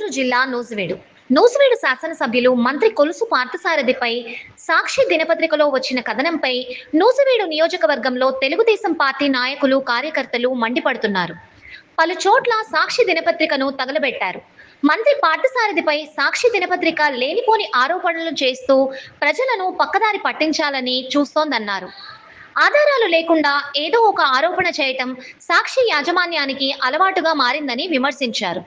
గుంటూరు జిల్లా నూజివీడు శాసనసభ్యులు మంత్రి కొలుసు పార్థసారథిపై సాక్షి దినపత్రికలో వచ్చిన కథనంపై నూజివీడు నియోజకవర్గంలో తెలుగుదేశం పార్టీ నాయకులు కార్యకర్తలు మండిపడుతున్నారు. పలు చోట్ల సాక్షి దినపత్రికను తగలబెట్టారు. మంత్రి పార్థసారథిపై సాక్షి దినపత్రిక లేనిపోని ఆరోపణలు చేస్తూ ప్రజలను పక్కదారి పట్టించాలని చూస్తోందన్నారు. ఆధారాలు లేకుండా ఏదో ఒక ఆరోపణ చేయటం సాక్షి యాజమాన్యానికి అలవాటుగా మారిందని విమర్శించారు.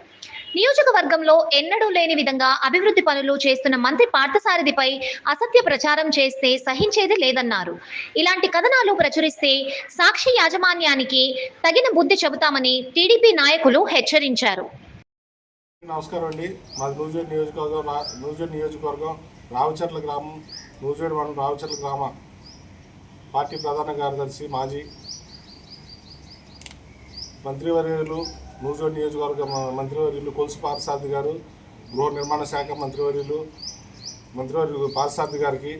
నియోజకవర్గంలో ఎన్నడూ లేని విధంగా అభివృద్ధి పనులు చేస్తున్న మంత్రి పార్థసారథిపై అసత్య ప్రచారం చేస్తే సహించేది లేదన్నారు. ఇలాంటి కథనాలు ప్రచురిస్తే సాక్షి యాజమాన్యానికి తగిన బుద్ధి చెబుతామని టీడీపీ నాయకులు హెచ్చరించారు. నమస్కారం అండి. మాది నూజివీడు నియోజకవర్గం రావచర్ల గ్రామం, నూజివీడు మండలం రావచర్ల గ్రామ పార్టీ ప్రధాన కార్యదర్శి, మాజీ మంత్రివర్యులు, నూజివీడు నియోజకవర్గ మంత్రివర్యులు కొలుసు పార్థసారథి గారు, గృహ నిర్మాణ శాఖ మంత్రివర్యులు పార్థసారథి గారికి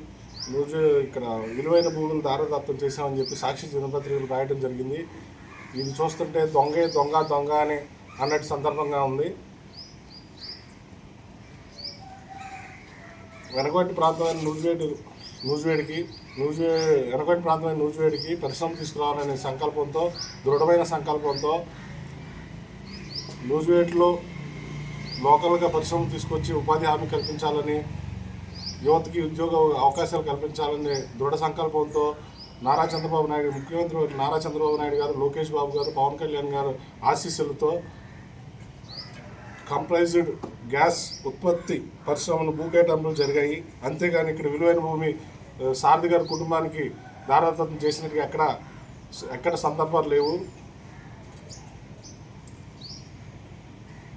ఇక్కడ విలువైన భూములు దారదత్తం చేశామని చెప్పి సాక్షి దినపత్రికలు రాయడం జరిగింది. ఇది చూస్తుంటే దొంగ అని అన్నట్టు సందర్భంగా ఉంది. వెనకబడి ప్రాంతమైన నూజివీడికి పరిశ్రమ తీసుకురావాలనే సంకల్పంతో, దృఢమైన సంకల్పంతో నూజివీడులో లోకల్గా పరిశ్రమ తీసుకొచ్చి ఉపాధి హామీ కల్పించాలని, యువతకి ఉద్యోగ అవకాశాలు కల్పించాలని దృఢ సంకల్పంతో ముఖ్యమంత్రి నారా చంద్రబాబు నాయుడు గారు, లోకేష్ బాబు గారు, పవన్ కళ్యాణ్ గారు ఆశీస్సులతో కంప్రైజ్డ్ గ్యాస్ ఉత్పత్తి పరిశ్రమలు భూకేటాయింపులు జరిగాయి. అంతేగాని ఇక్కడ విలువైన భూమి సారథి గారి కుటుంబానికి దారాదత్తం చేసినట్టుగా ఎక్కడ సందర్భాలు లేవు.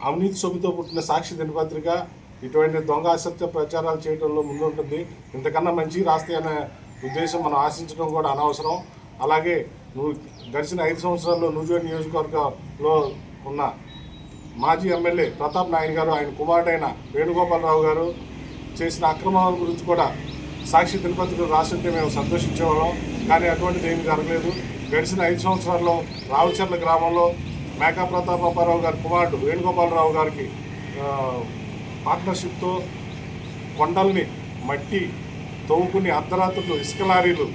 అవినీతి సొమ్ముతో పుట్టిన సాక్షి దినపత్రిక ఇటువంటి దొంగ అసత్య ప్రచారాలు చేయడంలో ముందుంటుంది. ఇంతకన్నా మంచి రాస్తే అనే ఉద్దేశం మనం ఆశించడం కూడా అనవసరం. అలాగే గడిచిన 5 సంవత్సరాల్లో నూజివీడు నియోజకవర్గంలో ఉన్న మాజీ ఎమ్మెల్యే ప్రతాప్ నాయుడు గారు, ఆయన కుమారుడైన వేణుగోపాలరావు గారు చేసిన అక్రమాల గురించి కూడా సాక్షి దినపత్రికలు రాస్తుంటే మేము సంతోషించేవాళ్ళం. కానీ అటువంటిది ఏమీ జరగలేదు. గడిచిన 5 సంవత్సరాల్లో రావుచర్ల గ్రామంలో మేకా ప్రతాపరావు గారి కుమారుడు వేణుగోపాలరావు గారికి పార్ట్నర్షిప్తో కొండల్ని మట్టి తవ్వుకుని అర్ధరాత్రులు ఇసుక లారీలు,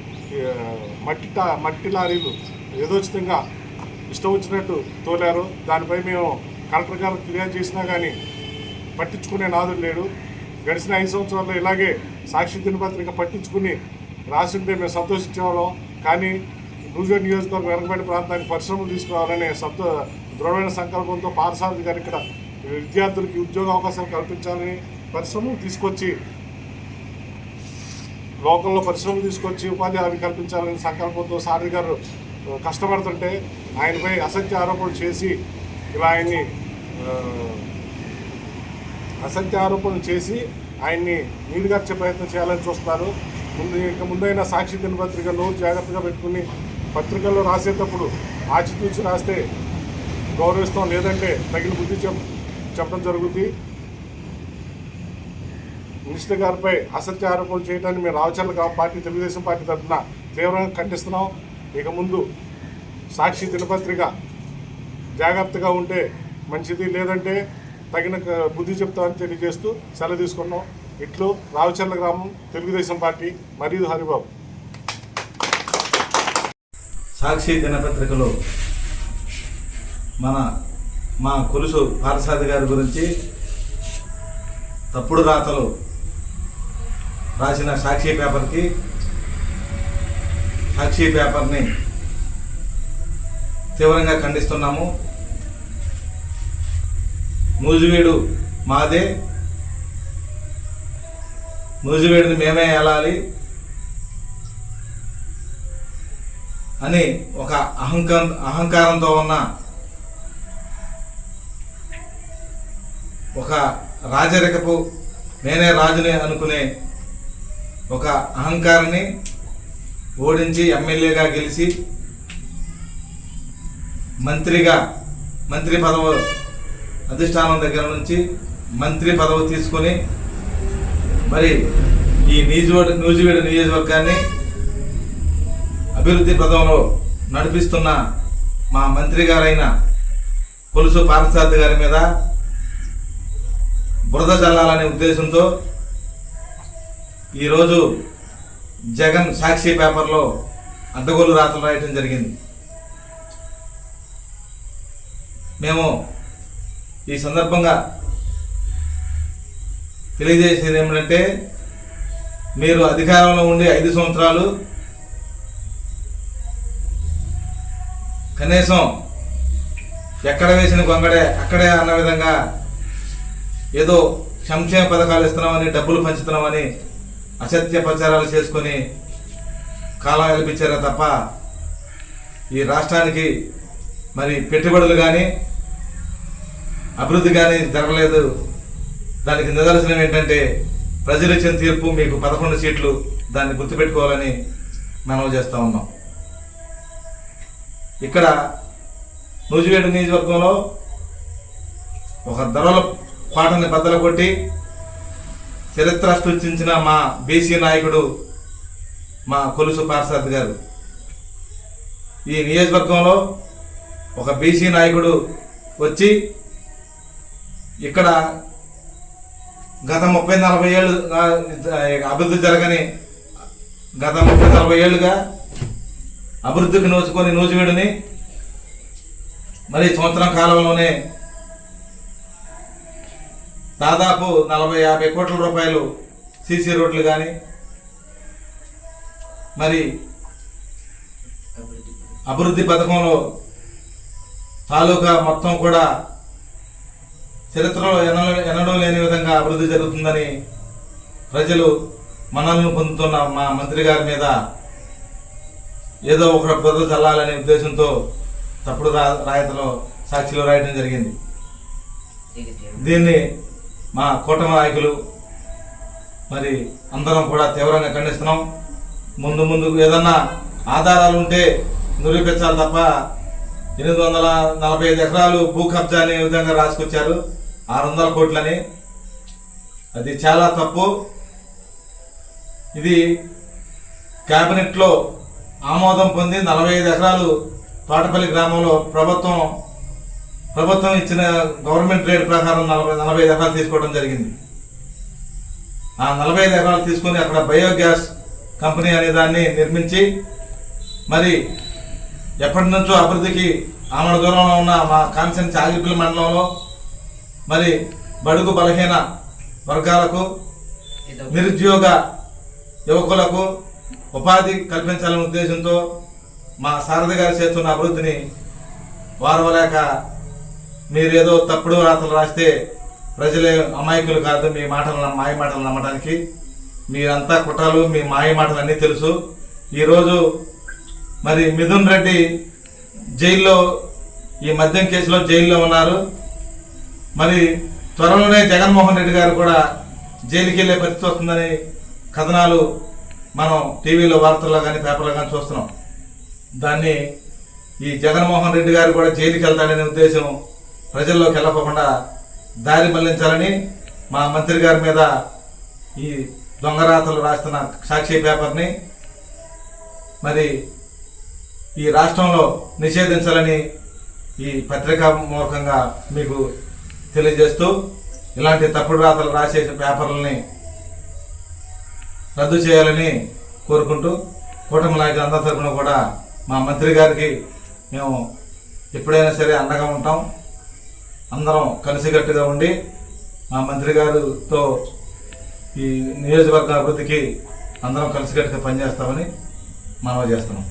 మట్టి లారీలు యథోచితంగా ఇష్టం వచ్చినట్టు తోలారు. దానిపై మేము కలెక్టర్ గారు ఫిర్యాదు చేసినా కానీ పట్టించుకునే నాదుడు లేడు. గడిచిన 5 సంవత్సరాల్లో ఇలాగే సాక్షి దినపత్రిక పట్టించుకుని రాసింటే మేము సంతోషించేవాళ్ళం. కానీ నూజివీడు నియోజకవర్గం వెనకబడి ప్రాంతానికి పరిశ్రమలు తీసుకురావాలనే దృఢమైన సంకల్పంతో పార్థసారథి గారు ఇక్కడ విద్యార్థులకి ఉద్యోగ అవకాశాలు కల్పించాలని లోకల్లో పరిశ్రమలు తీసుకొచ్చి ఉపాధి హామీ కల్పించాలని సంకల్పంతో సారథి గారు కష్టపడుతుంటే ఆయనపై అసత్య ఆరోపణలు చేసి ఆయన్ని నీరుగార్చే ప్రయత్నం చేయాలని చూస్తారు. ముందైనా సాక్షి దినపత్రిక నోరు జాగ్రత్తగా పెట్టుకుని పత్రికల్లో రాసేటప్పుడు ఆచితూచి రాస్తే గౌరవిస్తాం, లేదంటే తగిన బుద్ధి చెప్పడం జరుగుతుంది. మినిస్టర్ గారిపై అసత్య ఆరోపణలు చేయడాన్ని మేము రావచర్ల పార్టీ తెలుగుదేశం పార్టీ తరఫున తీవ్రంగా ఖండిస్తున్నాం. ఇక ముందు సాక్షి దినపత్రిక జాగ్రత్తగా ఉంటే మంచిది, లేదంటే తగిన బుద్ధి చెప్తామని తెలియజేస్తూ సెలవు తీసుకున్నాం. ఇట్లు రావచర్ల గ్రామం, తెలుగుదేశం పార్టీ, మరియు హరిబాబు. సాక్షి దినపత్రికలో మా కొలుసు పార్థసారథి గారి గురించి తప్పుడు రాతలు రాసిన సాక్షి పేపర్ని తీవ్రంగా ఖండిస్తున్నాము. నూజివీడు మాదే, నూజివీడుని మేమే ఏలాలి అని ఒక అహంకారంతో ఉన్న ఒక రాజరికపు నేనే రాజుని అనుకునే ఒక అహంకారాన్ని ఓడించి ఎమ్మెల్యేగా గెలిచి మంత్రి పదవి అధిష్టానం దగ్గర నుంచి మంత్రి పదవి తీసుకొని మరి ఈ నూజివీడు నియోజకవర్గాన్ని అభివృద్ధి పదంలో నడిపిస్తున్న మా మంత్రి గారైన కొలుసు పార్థసారథి గారి మీద బురద చల్లాలనే ఉద్దేశంతో ఈరోజు జగన్ సాక్షి పేపర్లో అడ్డగోలు రాతలు రాయటం జరిగింది. మేము ఈ సందర్భంగా తెలియజేసేది ఏమిటంటే, మీరు అధికారంలో ఉండి 5 సంవత్సరాలు కనీసం ఎక్కడ వేసిన గొంగడే అక్కడే అన్న విధంగా ఏదో సంక్షేమ పథకాలు ఇస్తున్నామని, డబ్బులు పంచుతున్నామని అసత్య ప్రచారాలు చేసుకొని కాలం వెలిపించారే తప్ప ఈ రాష్ట్రానికి మరి పెట్టుబడులు కానీ అభివృద్ధి కానీ జరగలేదు. దానికి నిదర్శనం ఏంటంటే ప్రజలు ఇచ్చిన తీర్పు. మీకు 11 సీట్లు, దాన్ని గుర్తుపెట్టుకోవాలని మనం చేస్తూ ఉన్నాం. ఇక్కడ నూజివీడు నియోజకవర్గంలో ఒక దొరల పాటని బద్దలు కొట్టి చరిత్ర సృష్టించిన మా బీసీ నాయకుడు మా కొలుసు పార్సాద్ గారు. ఈ నియోజకవర్గంలో ఒక బీసీ నాయకుడు వచ్చి ఇక్కడ గత 30-40 ఏళ్ళు అభివృద్ధి జరగని గత 30-40 ఏళ్ళుగా అభివృద్ధికి నోచుకొని నూజివీడుని మరి సంవత్సరం కాలంలోనే దాదాపు 40-50 కోట్ల రూపాయలు సీసీ రోడ్లు కానీ మరి అభివృద్ధి పథకంలో తాలూకా మొత్తం కూడా చరిత్రలో ఎన్నడూ లేని విధంగా అభివృద్ధి జరుగుతుందని ప్రజలు మన్ననలు పొందుతున్న మా మంత్రి గారి మీద ఏదో ఒక బురద చల్లాలనే ఉద్దేశంతో తప్పుడు రాయతలో సాక్షిలో రాయడం జరిగింది. దీన్ని మా కూటమి నాయకులు మరి అందరం కూడా తీవ్రంగా ఖండిస్తున్నాం. ముందు ఏదన్నా ఆధారాలు ఉంటే నిరూపించాలి తప్ప 845 ఎకరాలు భూ కబ్జా అనే విధంగా రాసుకొచ్చారు, 600 కోట్లని. అది చాలా తప్పు. ఇది క్యాబినెట్లో ఆమోదం పొంది 45 ఎకరాలు తోటపల్లి గ్రామంలో ప్రభుత్వం ఇచ్చిన గవర్నమెంట్ రేట్ ప్రకారం 45 ఎకరాలు తీసుకోవడం జరిగింది. ఆ 45 ఎకరాలు తీసుకొని అక్కడ బయోగ్యాస్ కంపెనీ అనే దాన్ని నిర్మించి మరి ఎప్పటి నుంచో అభివృద్ధికి ఆమడ దూరంలో ఉన్న మా కాన్సెన్ చాగిరిపల్లి మండలంలో మరి బడుగు బలహీన వర్గాలకు, నిరుద్యోగ యువకులకు ఉపాధి కల్పించాలనే ఉద్దేశంతో మా సారథి గారు చేస్తున్న అభివృద్ధిని వారవలేక మీరేదో తప్పుడు రాతలు రాస్తే ప్రజలే అమాయకులు కాదు. మీ మాయ మాటలు నమ్మడానికి మీరంతా కుట్రలు, మీ మాయ మాటలు అన్నీ తెలుసు. ఈరోజు మరి మిథున్ రెడ్డి జైల్లో, ఈ మద్యం కేసులో జైల్లో ఉన్నారు. మరి త్వరలోనే జగన్మోహన్ రెడ్డి గారు కూడా జైలుకి వెళ్ళే పరిస్థితి వస్తుందని కథనాలు మనం టీవీలో, వార్తల్లో కానీ పేపర్లో కానీ చూస్తున్నాం. దాన్ని ఈ జగన్మోహన్ రెడ్డి గారు కూడా జైలుకి వెళ్తాడనే ఉద్దేశం ప్రజల్లోకి వెళ్ళకుండా దారి మళ్లించాలని మా మంత్రి గారి మీద ఈ దొంగరాతలు రాస్తున్న సాక్షి పేపర్ని మరి ఈ రాష్ట్రంలో నిషేధించాలని ఈ పత్రికా మూలకంగా మీకు తెలియజేస్తూ, ఇలాంటి తప్పుడు రాతలు రాసే పేపర్లని రద్దు చేయాలని కోరుకుంటూ, కూటమి నాయకులందరి తరఫున కూడా మా మంత్రి గారికి మేము ఎప్పుడైనా సరే అండగా ఉంటాం. అందరం కలిసికట్టుగా ఉండి మా మంత్రి గారితో ఈ నియోజకవర్గ అభివృద్ధికి అందరం కలిసికట్టుగా పనిచేస్తామని మనవి చేస్తున్నాం.